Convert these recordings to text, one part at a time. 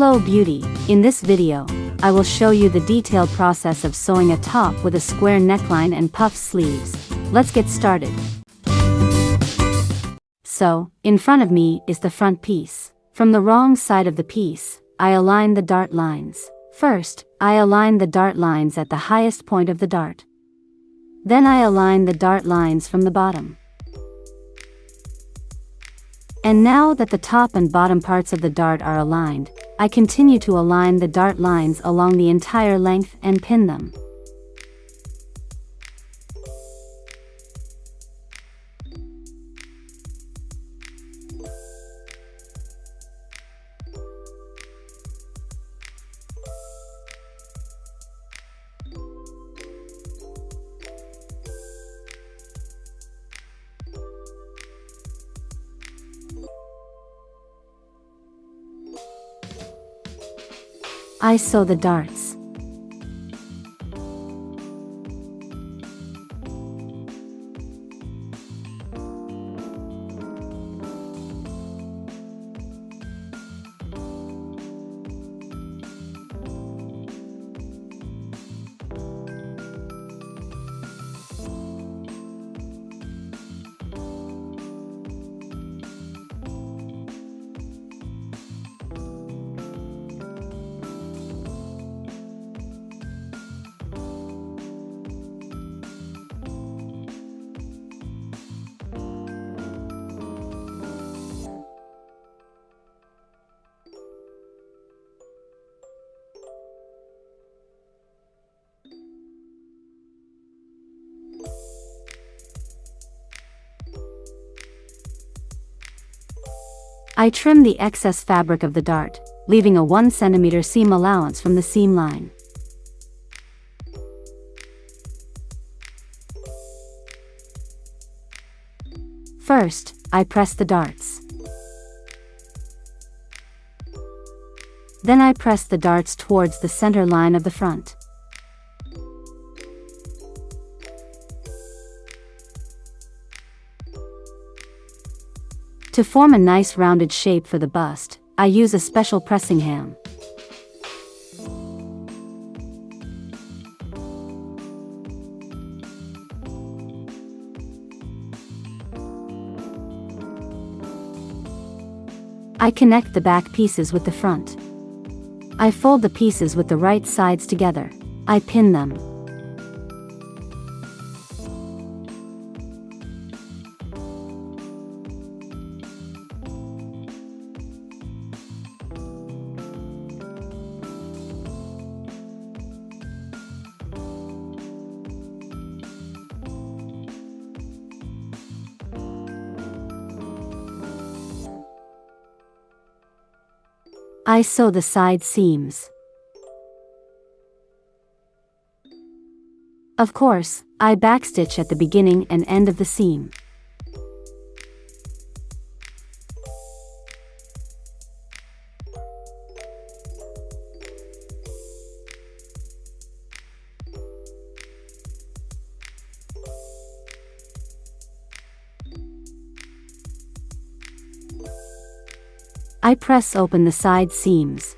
Hello beauty, in this video, I will show you the detailed process of sewing a top with a square neckline and puff sleeves. Let's get started. So, in front of me is the front piece. From the wrong side of the piece, I align the dart lines. First, I align the dart lines at the highest point of the dart. Then I align the dart lines from the bottom. And now that the top and bottom parts of the dart are aligned, I continue to align the dart lines along the entire length and pin them. I sew the darts. I trim the excess fabric of the dart, leaving a 1 cm seam allowance from the seam line. First, I press the darts. Then I press the darts towards the center line of the front. To form a nice rounded shape for the bust, I use a special pressing ham. I connect the back pieces with the front. I fold the pieces with the right sides together. I pin them. I sew the side seams. Of course, I backstitch at the beginning and end of the seam. I press open the side seams.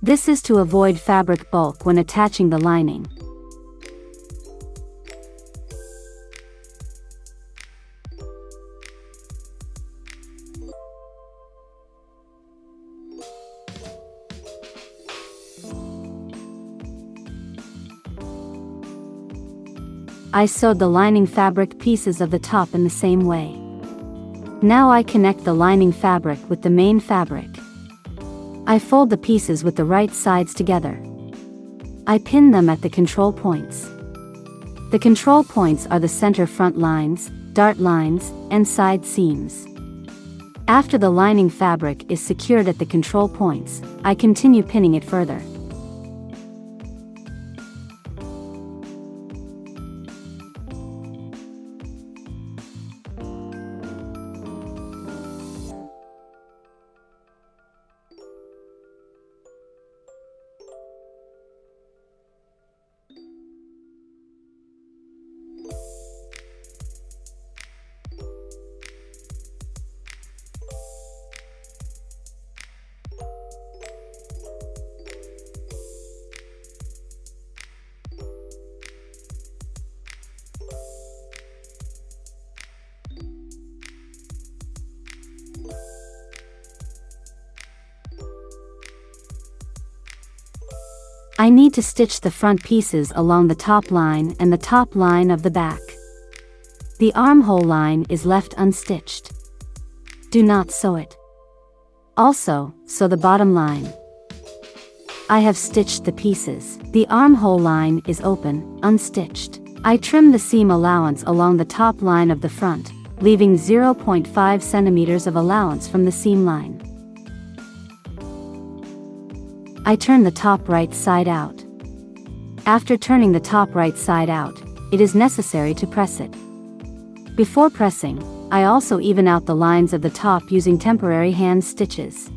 This is to avoid fabric bulk when attaching the lining. I sewed the lining fabric pieces of the top in the same way. Now I connect the lining fabric with the main fabric. I fold the pieces with the right sides together. I pin them at the control points. The control points are the center front lines, dart lines, and side seams. After the lining fabric is secured at the control points, I continue pinning it further. I need to stitch the front pieces along the top line and the top line of the back. The armhole line is left unstitched. Do not sew it. Also, sew the bottom line. I have stitched the pieces. The armhole line is open, unstitched. I trim the seam allowance along the top line of the front, leaving 0.5 centimeters of allowance from the seam line. I turn the top right side out. After turning the top right side out, it is necessary to press it. Before pressing, I also even out the lines of the top using temporary hand stitches.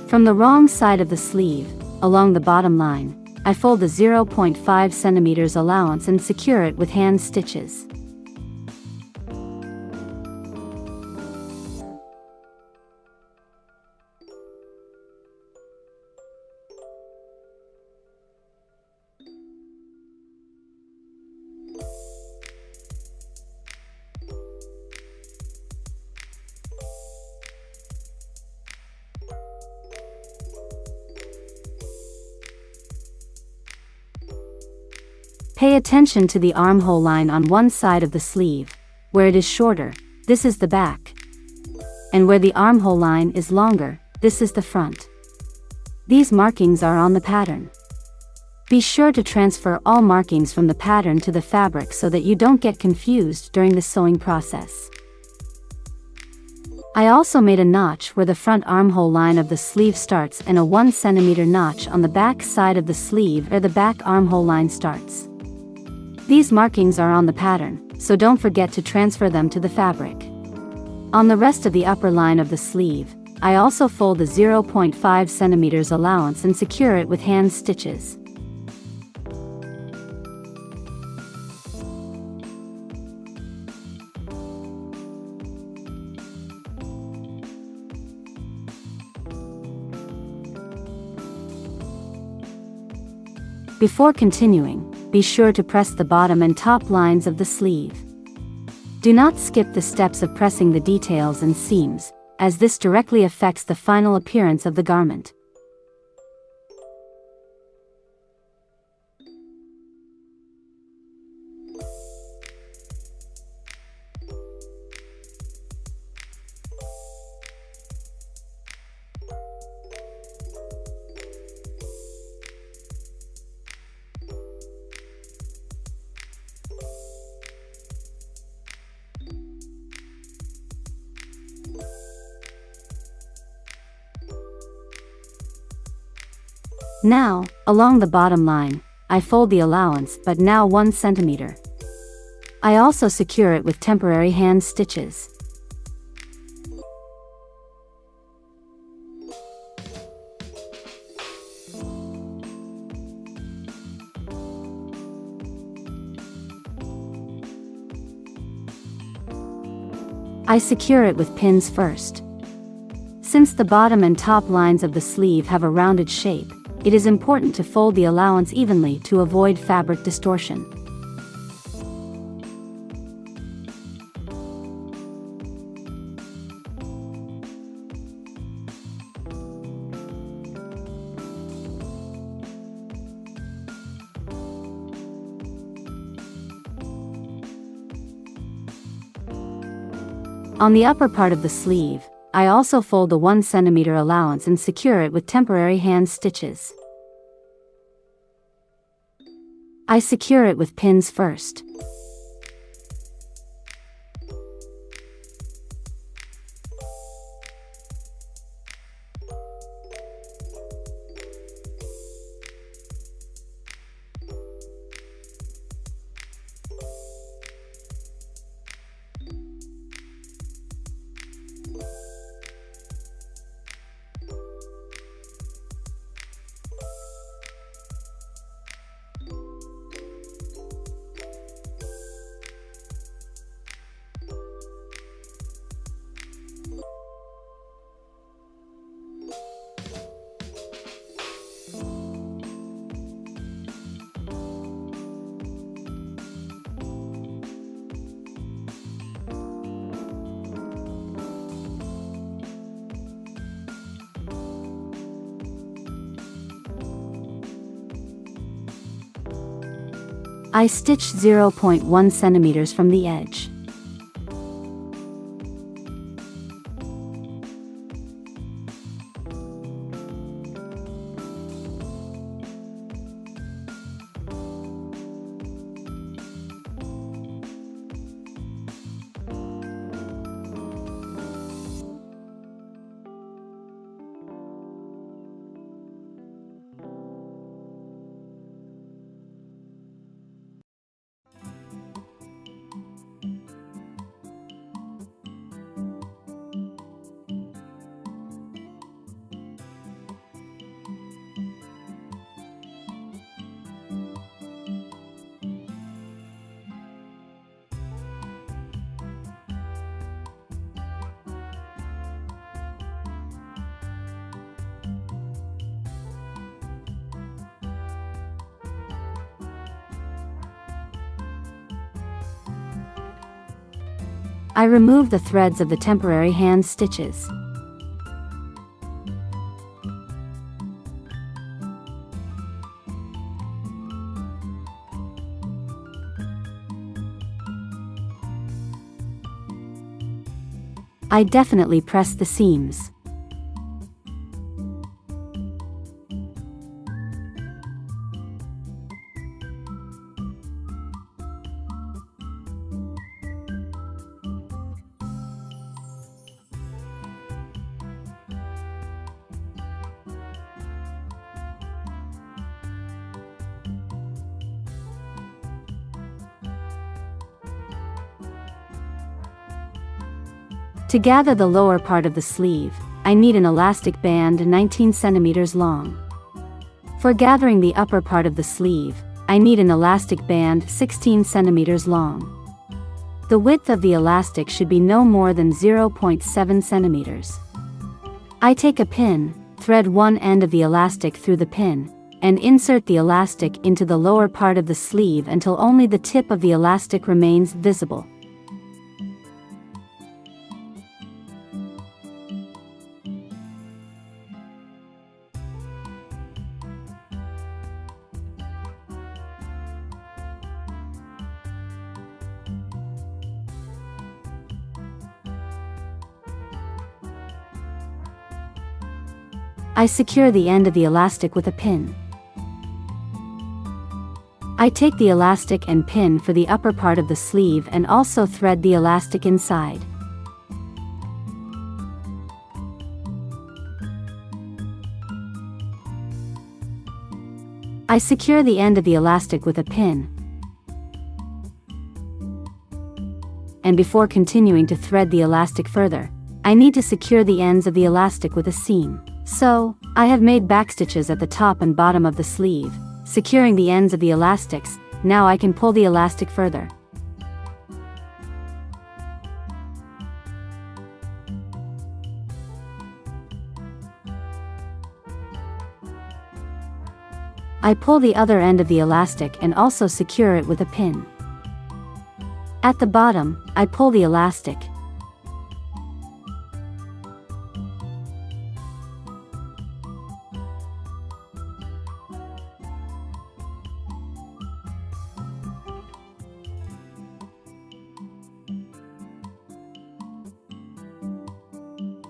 From the wrong side of the sleeve, along the bottom line, I fold the 0.5 centimeters allowance and secure it with hand stitches. Pay attention to the armhole line on one side of the sleeve. Where it is shorter, this is the back. And where the armhole line is longer, this is the front. These markings are on the pattern. Be sure to transfer all markings from the pattern to the fabric so that you don't get confused during the sewing process. I also made a notch where the front armhole line of the sleeve starts and a 1 centimeter notch on the back side of the sleeve where the back armhole line starts. These markings are on the pattern, so don't forget to transfer them to the fabric. On the rest of the upper line of the sleeve, I also fold the 0.5 centimeters allowance and secure it with hand stitches. Before continuing, be sure to press the bottom and top lines of the sleeve. Do not skip the steps of pressing the details and seams, as this directly affects the final appearance of the garment. Now, along the bottom line, I fold the allowance but now 1 centimeter. I also secure it with temporary hand stitches. I secure it with pins first. Since the bottom and top lines of the sleeve have a rounded shape, it is important to fold the allowance evenly to avoid fabric distortion. On the upper part of the sleeve, I also fold the 1 centimeter allowance and secure it with temporary hand stitches. I secure it with pins first. I stitch 0.1 centimeters from the edge. I remove the threads of the temporary hand stitches. I definitely press the seams. To gather the lower part of the sleeve, I need an elastic band 19 centimeters long. For gathering the upper part of the sleeve, I need an elastic band 16 centimeters long. The width of the elastic should be no more than 0.7 centimeters. I take a pin, thread one end of the elastic through the pin, and insert the elastic into the lower part of the sleeve until only the tip of the elastic remains visible. I secure the end of the elastic with a pin. I take the elastic and pin for the upper part of the sleeve and also thread the elastic inside. I secure the end of the elastic with a pin. And before continuing to thread the elastic further, I need to secure the ends of the elastic with a seam. So, I have made backstitches at the top and bottom of the sleeve, securing the ends of the elastics. Now I can pull the elastic further. I pull the other end of the elastic and also secure it with a pin. At the bottom, I pull the elastic.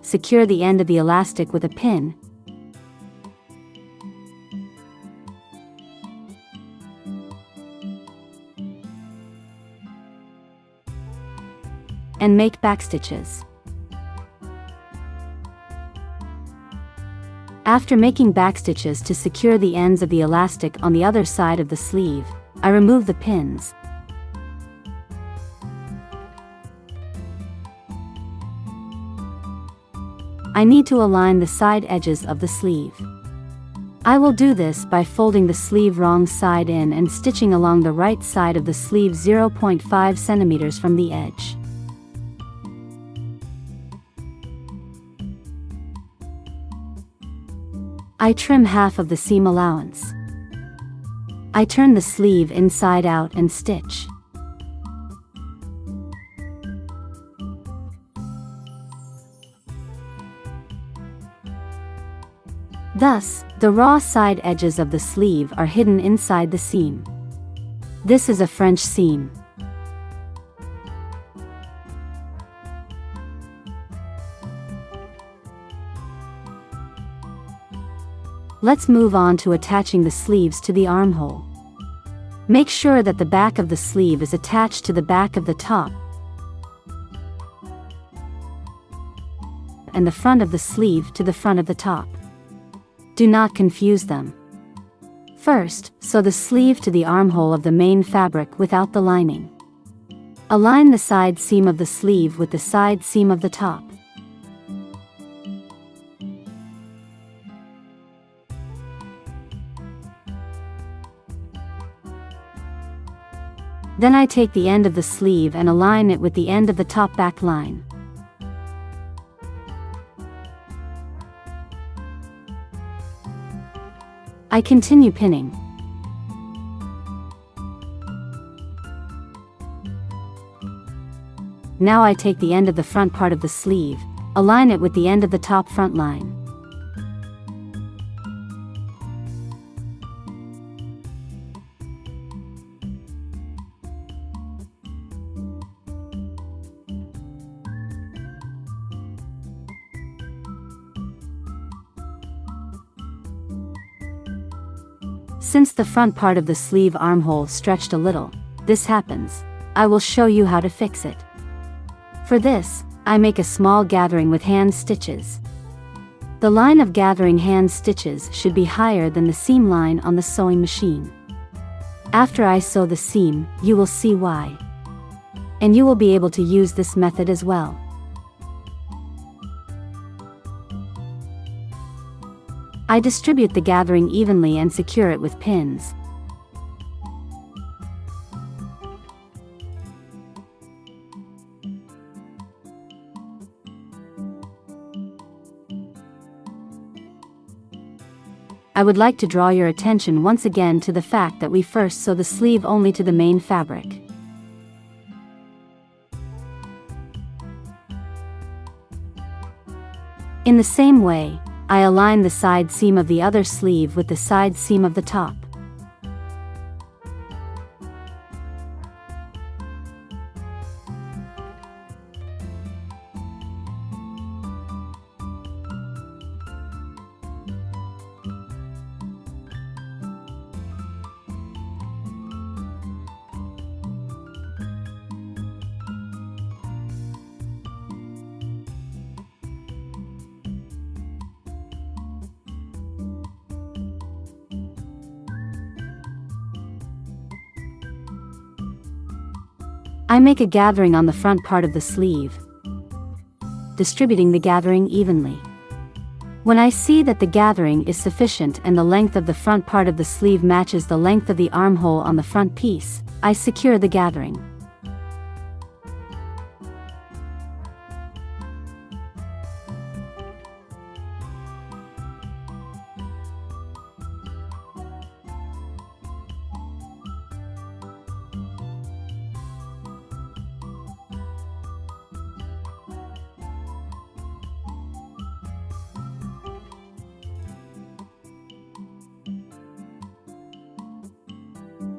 Secure the end of the elastic with a pin. And make backstitches. After making backstitches to secure the ends of the elastic on the other side of the sleeve, I remove the pins. I need to align the side edges of the sleeve. I will do this by folding the sleeve wrong side in and stitching along the right side of the sleeve 0.5 centimeters from the edge. I trim half of the seam allowance. I turn the sleeve inside out and stitch. Thus, the raw side edges of the sleeve are hidden inside the seam. This is a French seam. Let's move on to attaching the sleeves to the armhole. Make sure that the back of the sleeve is attached to the back of the top and the front of the sleeve to the front of the top. Do not confuse them. First, sew the sleeve to the armhole of the main fabric without the lining. Align the side seam of the sleeve with the side seam of the top. Then I take the end of the sleeve and align it with the end of the top back line. I continue pinning. Now I take the end of the front part of the sleeve, align it with the end of the top front line. Since the front part of the sleeve armhole stretched a little, this happens. I will show you how to fix it. For this, I make a small gathering with hand stitches. The line of gathering hand stitches should be higher than the seam line on the sewing machine. After I sew the seam, you will see why. And you will be able to use this method as well. I distribute the gathering evenly and secure it with pins. I would like to draw your attention once again to the fact that we first sew the sleeve only to the main fabric. In the same way, I align the side seam of the other sleeve with the side seam of the top. I make a gathering on the front part of the sleeve, distributing the gathering evenly. When I see that the gathering is sufficient and the length of the front part of the sleeve matches the length of the armhole on the front piece, I secure the gathering.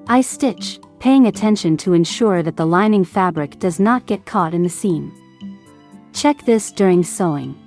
I stitch, paying attention to ensure that the lining fabric does not get caught in the seam. Check this during sewing.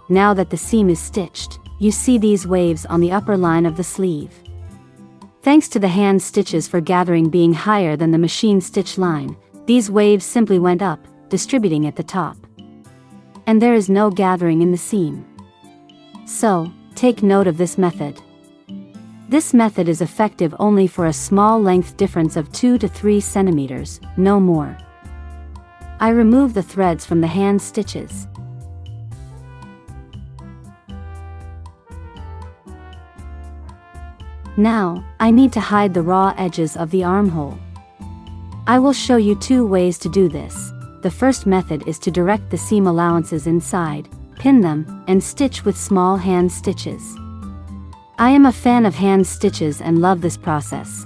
now that the seam is stitched, you see these waves on the upper line of the sleeve. Thanks to the hand stitches for gathering being higher than the machine stitch line, these waves simply went up, distributing at the top. And there is no gathering in the seam. So, take note of this method. This method is effective only for a small length difference of 2 to 3 centimeters, no more. I remove the threads from the hand stitches. Now, I need to hide the raw edges of the armhole. I will show you 2 ways to do this. The first method is to direct the seam allowances inside, pin them, and stitch with small hand stitches. I am a fan of hand stitches and love this process.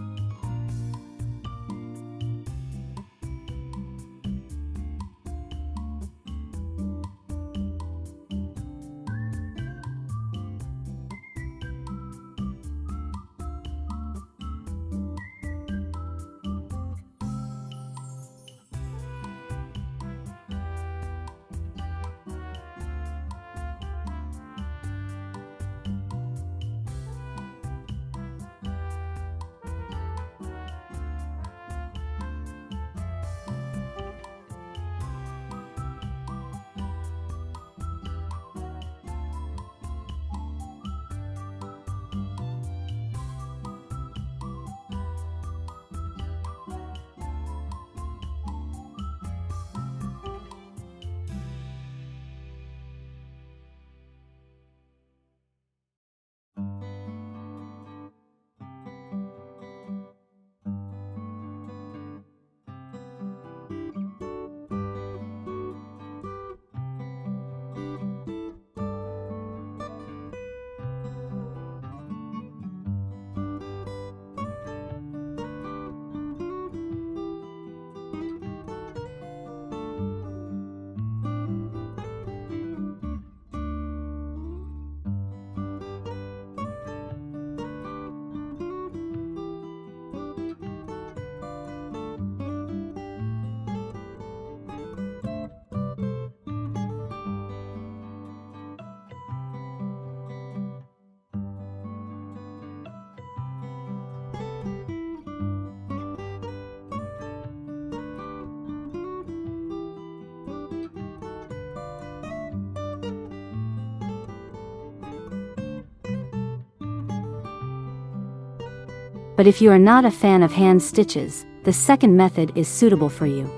But if you are not a fan of hand stitches, the second method is suitable for you.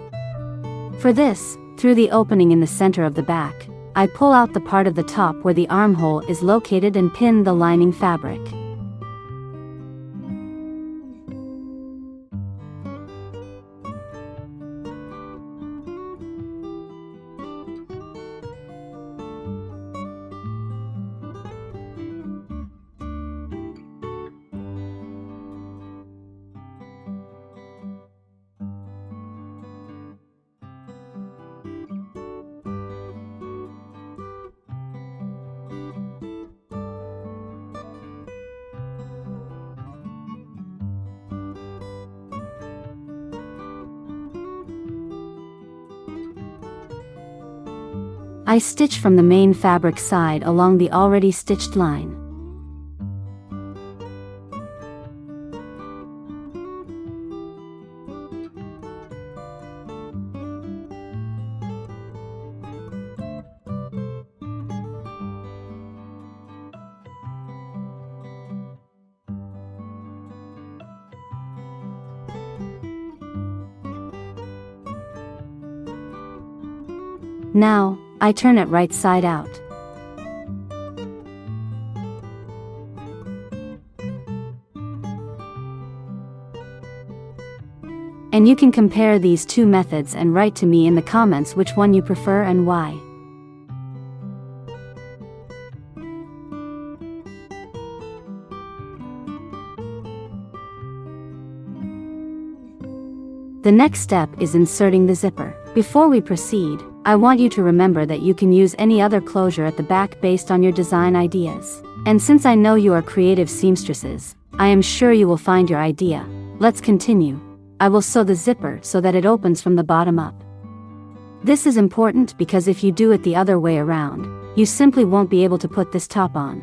For this, through the opening in the center of the back, I pull out the part of the top where the armhole is located and pin the lining fabric. I stitch from the main fabric side along the already stitched line. Now, I turn it right side out. And you can compare these 2 methods and write to me in the comments which one you prefer and why. The next step is inserting the zipper. Before we proceed, I want you to remember that you can use any other closure at the back based on your design ideas. And since I know you are creative seamstresses, I am sure you will find your idea. Let's continue. I will sew the zipper so that it opens from the bottom up. This is important because if you do it the other way around, you simply won't be able to put this top on.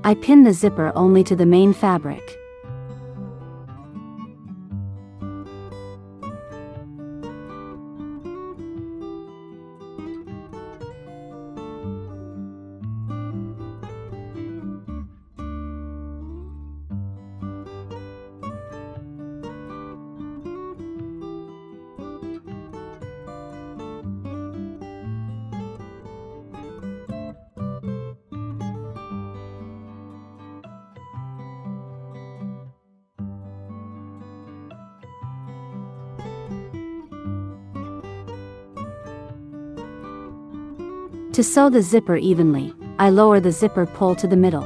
I pin the zipper only to the main fabric. To sew the zipper evenly, I lower the zipper pull to the middle.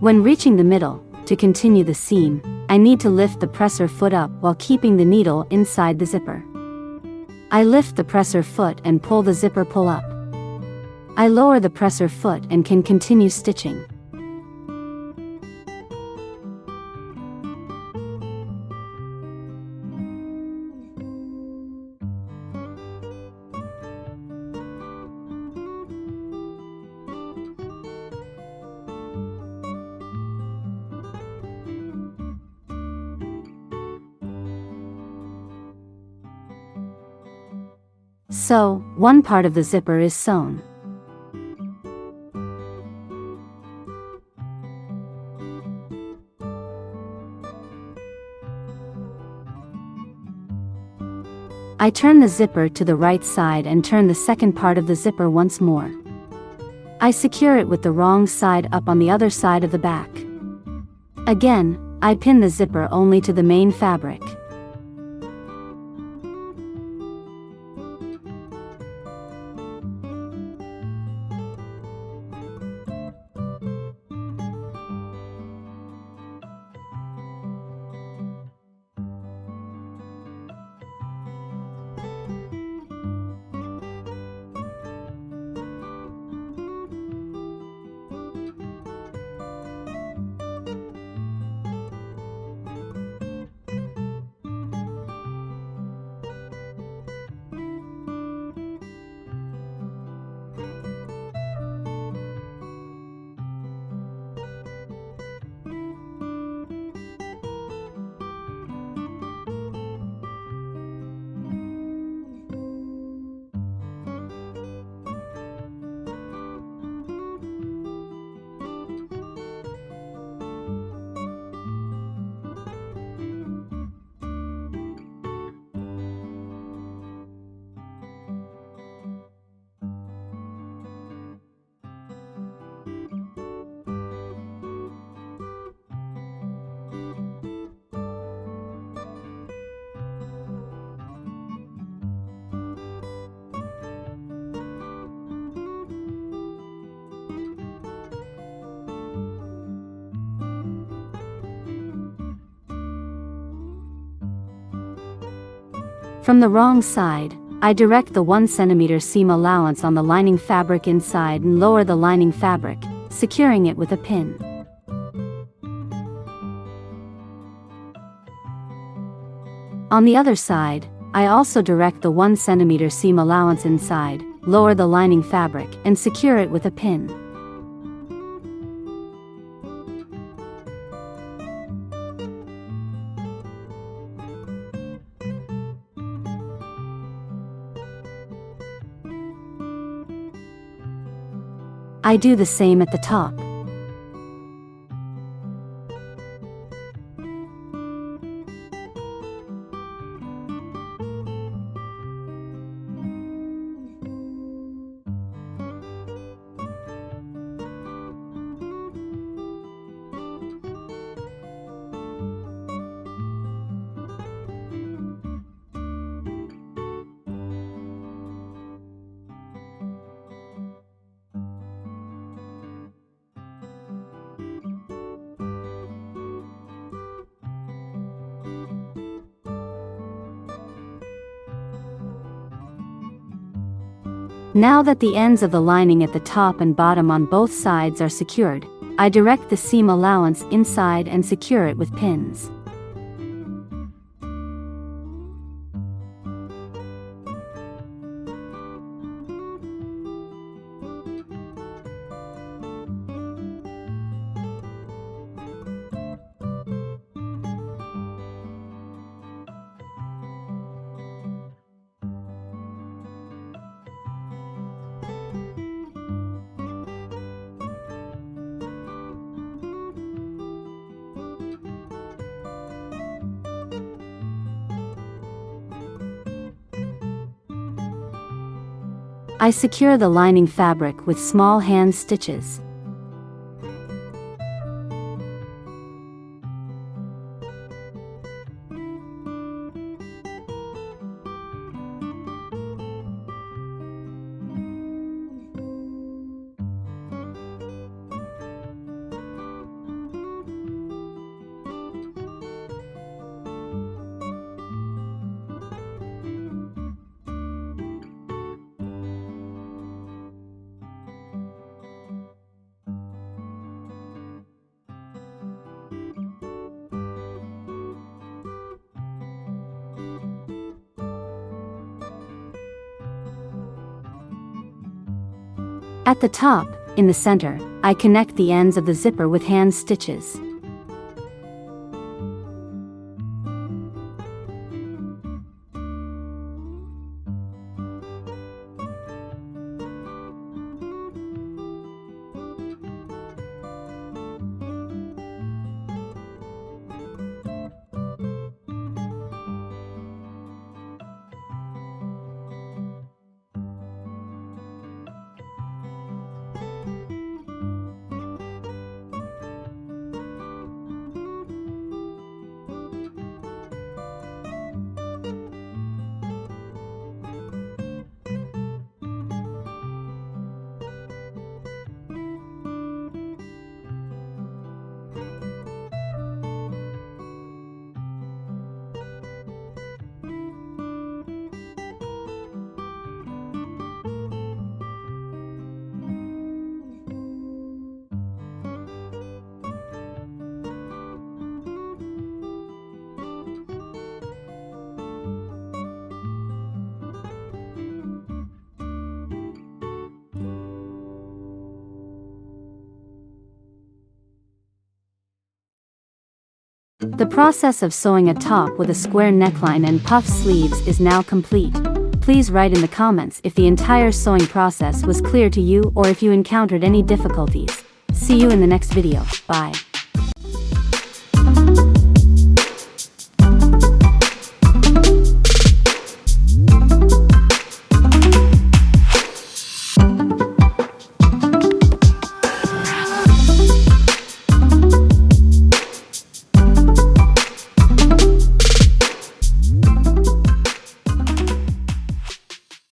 When reaching the middle, to continue the seam, I need to lift the presser foot up while keeping the needle inside the zipper. I lift the presser foot and pull the zipper pull up. I lower the presser foot and can continue stitching. So, one part of the zipper is sewn. I turn the zipper to the right side and turn the second part of the zipper once more. I secure it with the wrong side up on the other side of the back. Again, I pin the zipper only to the main fabric. From the wrong side, I direct the 1 cm seam allowance on the lining fabric inside and lower the lining fabric, securing it with a pin. On the other side, I also direct the 1 cm seam allowance inside, lower the lining fabric and secure it with a pin. I do the same at the top. Now that the ends of the lining at the top and bottom on both sides are secured, I direct the seam allowance inside and secure it with pins. I secure the lining fabric with small hand stitches. At the top, in the center, I connect the ends of the zipper with hand stitches. The process of sewing a top with a square neckline and puff sleeves is now complete. Please write in the comments if the entire sewing process was clear to you or if you encountered any difficulties. See you in the next video. Bye.